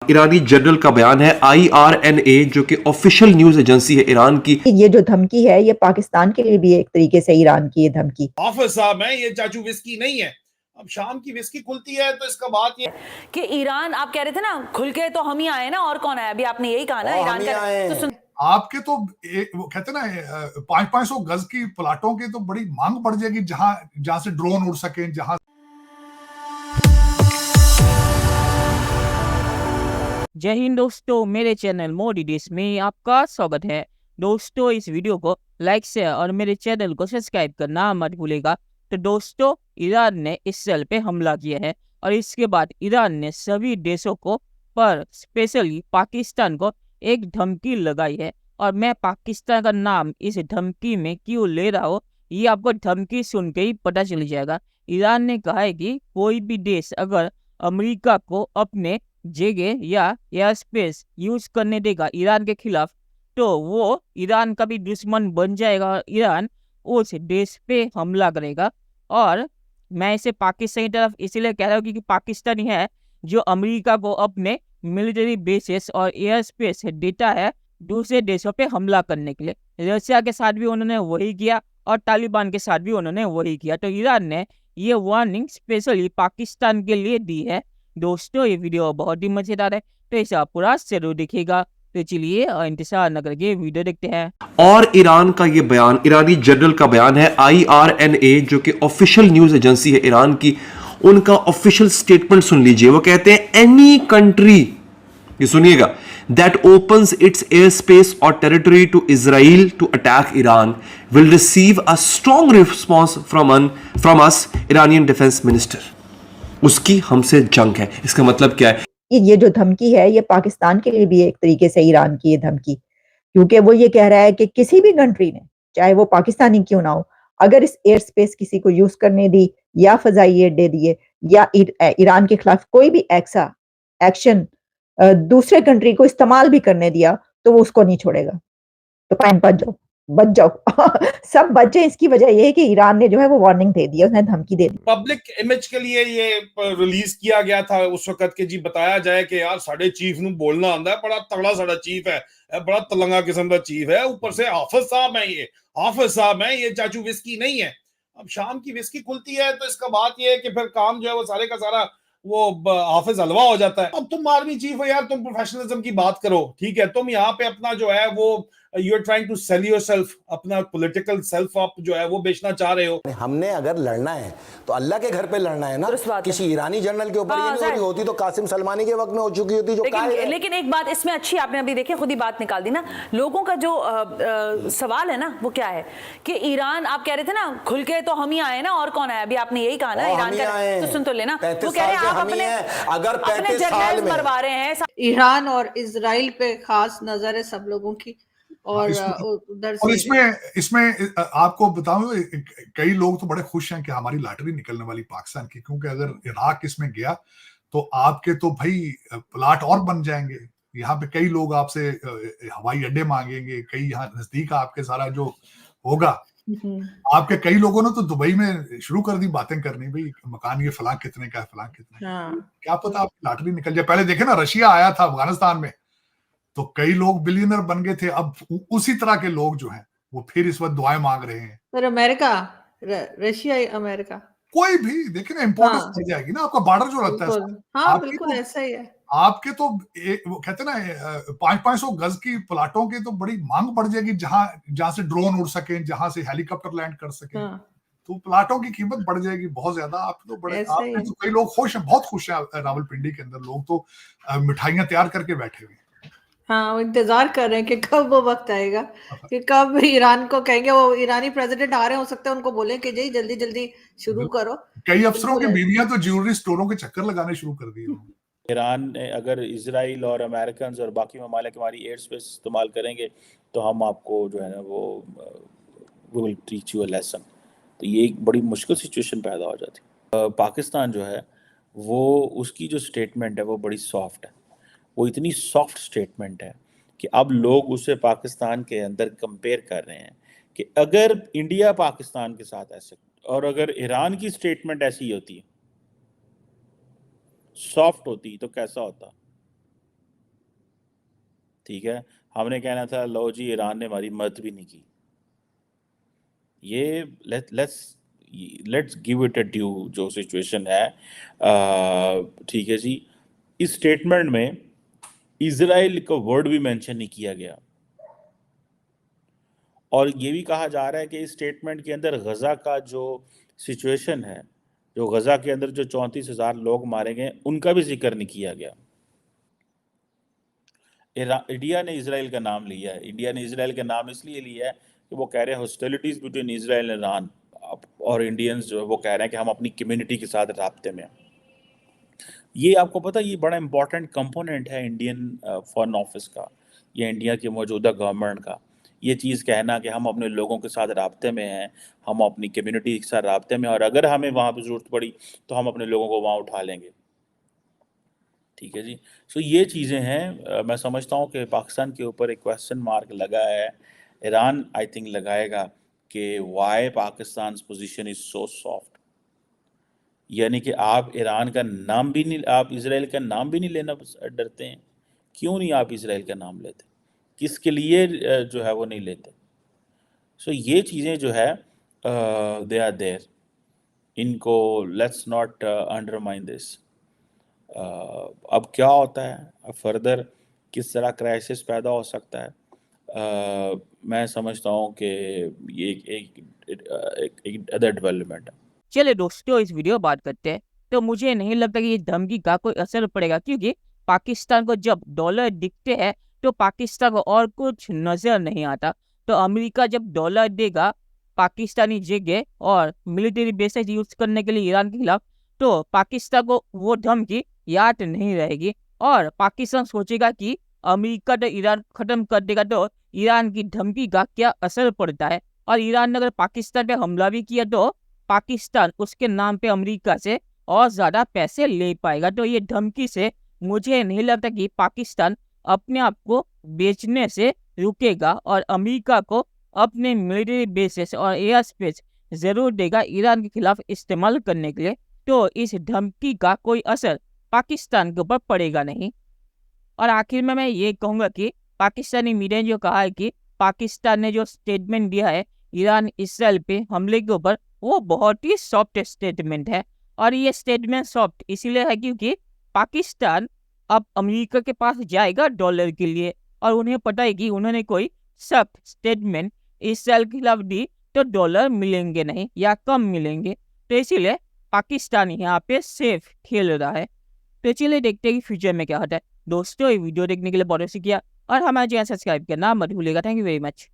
ईरानी general का बयान है। IRNA जो कि ऑफिशियल न्यूज एजेंसी है ईरान की, ये जो धमकी है ये पाकिस्तान के लिए भी एक तरीके से ईरान की ये धमकी। हाफिज साहब है, ये चाचू विस्की नहीं है। अब शाम की विस्की खुलती है तो इसका बात ये कि ईरान, आप कह रहे थे ना खुल के तो हम ही आए ना, और कौन आया? अभी आपने यही कहा ना ईरान का तो सुन आपके तो वो कहते ना 500 गज की प्लाटों की तो बड़ी मांग बढ़ जाएगी, जहां से ड्रोन उड़ सके, जहां। जय हिंद दोस्तों, मेरे चैनल मोदी डिश में आपका स्वागत है। दोस्तों, इस वीडियो को लाइक शेयर और मेरे चैनल को सब्सक्राइब करना मत भूलेगा। तो दोस्तों, ईरान ने इसराइल पे हमला किया है और इसके बाद ईरान ने सभी देशों को पर स्पेशली पाकिस्तान को एक धमकी लगाई है। और मैं पाकिस्तान का नाम इस धमकी में क्यों ले रहा हूँ, ये आपको धमकी सुन के ही पता चल जाएगा। ईरान ने कहा है कि कोई भी देश अगर अमेरिका को अपने जगह या एयर स्पेस यूज करने देगा ईरान के खिलाफ, तो वो ईरान का भी दुश्मन बन जाएगा और ईरान उस देश पे हमला करेगा। और मैं इसे पाकिस्तान की तरफ इसलिए कह रहा हूँ क्योंकि पाकिस्तान ही है जो अमेरिका को अपने मिलिट्री बेसिस और एयर स्पेस देता है दूसरे देशों पे हमला करने के लिए। रशिया के साथ भी उन्होंने वही किया और तालिबान के साथ भी उन्होंने वही किया। तो ईरान ने ये वार्निंग स्पेशली पाकिस्तान के लिए दी है। दोस्तों, ये वीडियो बहुत ही मजेदार है, तो इसे आप पूरा जरूर देखिएगा। तो चलिए इंतजार न करके वीडियो देखते हैं। और ईरान का ये बयान, ईरानी जनरल का बयान है। IRNA जो कि ऑफिशियल न्यूज एजेंसी है ईरान की, उनका ऑफिशियल स्टेटमेंट सुन लीजिए। वो कहते हैं एनी कंट्री, ये सुनिएगा, that opens its airspace or territory to Israel to attack Iran will receive a strong response from us, Iranian defense minister। उसकी हमसे जंग है। इसका मतलब क्या है? ये जो धमकी है ये पाकिस्तान के लिए भी एक तरीके से ईरान की ये धमकी, क्योंकि वो ये कह रहा है कि किसी भी कंट्री ने, चाहे वो पाकिस्तानी क्यों ना हो, अगर इस एयर स्पेस किसी को यूज करने दी या फजाई अड्डे दिए या ईरान के खिलाफ कोई भी ऐसा एक्शन दूसरे कंट्री को इस्तेमाल भी करने दिया, तो वो उसको नहीं छोड़ेगा। तो फाइन, बच जाओ सब बच जाए। इसकी वजह यह है कि ईरान ने जो है वो वार्निंग दे दी, उसने धमकी दे दी। पब्लिक इमेज के लिए ये रिलीज किया गया था उस वक्त के जी बताया जाए कि यार साडे चीफ नु बोलना आंदा है, बड़ा तगड़ा साडा चीफ है, बड़ा तलंगा किस्म का चीफ है, ऊपर से हाफिज साहब है, ये हाफिज साहब है, ये चाचू विस्की नहीं है। अब शाम की विस्की खुलती है तो इसका बात ये है कि फिर काम जो है वो सारे का सारा वो हाफिज हलवा हो जाता है। अब तुम आर्मी चीफ हो यार, तुम प्रोफेशनलिज्म की बात करो, ठीक है। तुम यहाँ पे अपना जो है वो you are trying to sell yourself, अपना पॉलिटिकल सेल्फ आप जो है वो बेचना चाह रहे हो। हमने अगर लड़ना है तो अल्लाह के घर पे लड़ना है ना, किसी ईरानी जनरल के ऊपर ये नहीं होती तो कासिम सलमानी के वक्त में हो चुकी होती। जो लेकिन एक बात इसमें अच्छी आपने अभी देखिए खुद ही बात निकाल दी ना। लोगों का जो सवाल है ना वो क्या है कि ईरान, आप कह रहे थे ना खुल के तो हम ही आए ना, और कौन आया? अभी आपने यही कहा ना ईरान का, तो सुन तो लेना। वो कह रहे हैं आप अपने जर्नल मरवा रहे हैं। ईरान और इजराइल पे खास नजर है सब लोगों की। और उधर और इसमें आपको बताऊं, कई लोग तो बड़े खुश हैं कि हमारी लॉटरी निकलने वाली पाकिस्तान की, क्योंकि अगर इराक इसमें गया तो आपके तो भाई प्लाट और बन जाएंगे। यहाँ पे कई लोग आपसे हवाई अड्डे मांगेंगे, कई यहाँ नजदीक आपके सारा जो होगा। आपके कई लोगों ने तो दुबई में शुरू कर दी बातें करनी, भाई मकान ये फलां कितने का है, फलां कितने का। क्या पता आपकी लॉटरी निकल जाए। पहले देखे ना, रशिया आया था अफगानिस्तान में तो कई लोग बिलियनर बन गए थे। अब उसी तरह के लोग जो हैं वो फिर इस वक्त दुआएं मांग रहे हैं। पर अमेरिका, रशिया, अमेरिका कोई भी देखे ना, इंपॉर्टेंस बढ़ जाएगी ना। आपका बॉर्डर जो लगता है, हाँ बिल्कुल ऐसा ही है। आपके तो वो कहते ना 500 गज की प्लाटों की तो बड़ी मांग बढ़ जाएगी, जहां से ड्रोन उड़ सके, जहां से हेलीकॉप्टर लैंड कर सके। तो प्लाटों की कीमत बढ़ जाएगी बहुत ज्यादा। आप तो कई लोग खुश हैं, बहुत खुश हैं। रावलपिंडी के अंदर लोग तो मिठाइयां तैयार करके बैठे हुए हैं। हाँ, वो इंतजार कर रहे हैं कि कब वो वक्त आएगा कि कब ईरान को कहेंगे, वो ईरानी प्रेसिडेंट आ रहे हो सकते हैं, उनको बोले कि जी जल्दी जल्दी शुरू करो। कई अफसरों की बीवियां तो ज्वेलरी स्टोरों के चक्कर लगाने शुरू कर दिए। ईरान ने अगर इजराइल और अमेरिकन और बाकी ममालिक हमारी एयर स्पेस इस्तेमाल करेंगे तो हम आपको जो है ना वो will teach you a lesson. तो ये एक बड़ी मुश्किल सिचुएशन पैदा हो जाती है। पाकिस्तान जो है वो, उसकी जो स्टेटमेंट है वो बड़ी सॉफ्ट है। वो इतनी सॉफ्ट स्टेटमेंट है कि अब लोग उसे पाकिस्तान के अंदर कंपेयर कर रहे हैं कि अगर इंडिया पाकिस्तान के साथ ऐसे, और अगर ईरान की स्टेटमेंट ऐसी होती, सॉफ्ट होती, तो कैसा होता। ठीक है, हमने कहना था लो जी ईरान ने हमारी मदद भी नहीं की। ये let's give it a due जो सिचुएशन है, ठीक है जी। इस स्टेटमेंट में इजराइल का वर्ड भी मेंशन नहीं किया गया, और ये भी कहा जा रहा है कि इस स्टेटमेंट के अंदर गज़ा का जो सिचुएशन है, जो गज़ा के अंदर जो 34,000 लोग मारे गए उनका भी जिक्र नहीं किया गया। इंडिया ने इजराइल का नाम लिया है। इंडिया ने इजराइल का नाम इसलिए लिया है कि वो कह रहे हैं hostilities between Israel and Iran, और इंडियंस जो है वो कह रहे हैं कि हम अपनी कम्युनिटी के साथ राब्ते में हैं। ये आपको पता है ये बड़ा इंपॉर्टेंट कंपोनेंट है इंडियन फॉरेन ऑफिस का, या इंडिया की मौजूदा गवर्नमेंट का, ये चीज़ कहना कि हम अपने लोगों के साथ राब्ते में हैं, हम अपनी कम्युनिटी के साथ राब्ते में, और अगर हमें वहाँ पर ज़रूरत पड़ी तो हम अपने लोगों को वहाँ उठा लेंगे। ठीक है जी। सो ये चीज़ें हैं। मैं समझता हूँ कि पाकिस्तान के ऊपर एक क्वेश्चन मार्क लगा है। ईरान आई थिंक लगाएगा कि why Pakistan position is so soft, यानी कि आप ईरान का नाम भी नहीं, आप इसराइल का नाम भी नहीं लेना डरते हैं। क्यों नहीं आप इसराइल का नाम लेते, किसके लिए जो है वो नहीं लेते? सो ये चीज़ें जो है दे आर देयर, इनको लेट्स नॉट अंडरमाइन दिस। अब क्या होता है, अब फर्दर किस तरह क्राइसिस पैदा हो सकता है, मैं समझता हूँ कि ये एक अदर डेवलपमेंट है। चलिए दोस्तों इस वीडियो बात करते हैं। तो मुझे नहीं लगता कि ये धमकी का कोई असर पड़ेगा, क्योंकि पाकिस्तान को जब डॉलर दिखते हैं तो पाकिस्तान को और कुछ नजर नहीं आता। तो अमेरिका जब डॉलर देगा पाकिस्तानी जगह और मिलिट्री बेसेस यूज करने के लिए ईरान के खिलाफ, तो पाकिस्तान को वो धमकी याद नहीं रहेगी, और पाकिस्तान सोचेगा कि अमेरिका तो ईरान खत्म कर देगा, तो ईरान की धमकी का क्या असर पड़ता है। और ईरान ने अगर पाकिस्तान पे हमला भी किया तो पाकिस्तान उसके नाम पे अमेरिका से और ज्यादा पैसे ले पाएगा। तो ये धमकी से मुझे नहीं लगता कि पाकिस्तान अपने आप को बेचने से रुकेगा, और अमेरिका को अपने मिलिट्री बेसेस और एयर स्पेस जरूर देगा ईरान के खिलाफ इस्तेमाल करने के लिए। तो इस धमकी का कोई असर पाकिस्तान के ऊपर पड़ेगा नहीं। और आखिर में मैं ये कहूँगा कि पाकिस्तानी मीडिया ने जो कहा है कि पाकिस्तान ने जो स्टेटमेंट दिया है ईरान इसराइल पे हमले के ऊपर, वो बहुत ही सॉफ्ट स्टेटमेंट है। और ये स्टेटमेंट सॉफ्ट इसीलिए है क्योंकि पाकिस्तान अब अमेरिका के पास जाएगा डॉलर के लिए, और उन्हें पता है कि उन्होंने कोई सख्त स्टेटमेंट इसराइल के खिलाफ दी तो डॉलर मिलेंगे नहीं या कम मिलेंगे। तो इसीलिए पाकिस्तान यहाँ पे सेफ खेल रहा है। तो चलिए देखते हैं कि फ्यूचर में क्या होता है। दोस्तों ये वीडियो देखने के लिए बहुत शुक्रिया, और हमारे चैनल सब्सक्राइब करना मत भूलिएगा। Thank you very much.